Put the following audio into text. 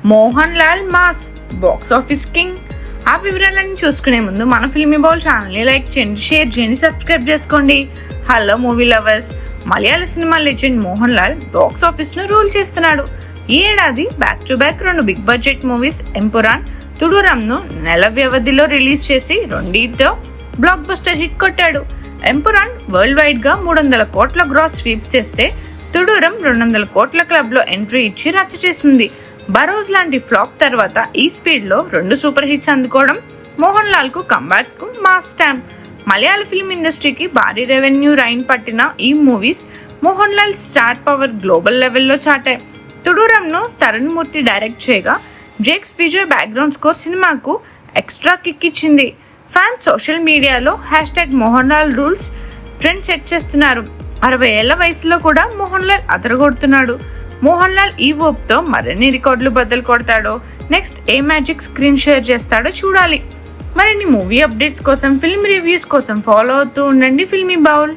Mohan Lal mass box office king. ఆ వివరాలన్నీ చూసుకునే ముందు మన ఫిల్మీ బౌల్ ఛానల్ని లైక్ చేయండి, షేర్ చేయండి, సబ్స్క్రైబ్ చేసుకోండి. Hello movie lovers, Malayala cinema legend Mohan Lal box ఆఫీస్ను రూల్ చేస్తున్నాడు. ఈ ఏడాది back to back 2 big budget movies Empuraan, తుడురంను నెల వ్యవధిలో రిలీజ్ చేసి రెండింటితో బ్లాక్ బస్టర్ హిట్ కొట్టాడు. ఎంపురాన్ వరల్డ్ వైడ్ గా 300 కోట్ల గ్రాస్ స్వీప్ చేస్తే తుడురం 200 కోట్ల క్లబ్ లో ఎంట్రీ ఇచ్చి రచ్చ చేసింది. బరోజ్ లాంటి ఫ్లాప్ తర్వాత ఈ స్పీడ్ లో 2 సూపర్ హిట్స్ అందుకోవడం మోహన్ లాల్ కు కంబ్యాక్ కు మాస్ స్టాంప్. మలయాళ ఫిల్మ్ ఇండస్ట్రీకి భారీ రెవెన్యూ రైన్ పట్టిన ఈ movies Mohan Lal star power global లెవెల్లో చాటాయి. తుడురంను తరుణ్ మూర్తి డైరెక్ట్ చేయగా జేక్స్ విజయ్ బ్యాక్గ్రౌండ్ స్కోర్ సినిమాకు ఎక్స్ట్రా కిక్ ఇచ్చింది. ఫ్యాన్స్ సోషల్ మీడియాలో #Mohan Lal rules trend set చేస్తున్నారు. 60 ఏళ్ల వయసులో కూడా మోహన్ లాల్ అదరగొడుతున్నాడు. మోహన్ లాల్ ఈ ఊపుతో మరిన్ని రికార్డులు బద్దలు కొడతాడో, నెక్స్ట్ ఏ మ్యాజిక్ స్క్రీన్ షేర్ చేస్తాడో చూడాలి. మరిన్ని మూవీ అప్డేట్స్ కోసం, ఫిల్మ్ రివ్యూస్ కోసం ఫాలో అవుతూ ఉండండి ఫిల్మీ బౌల్.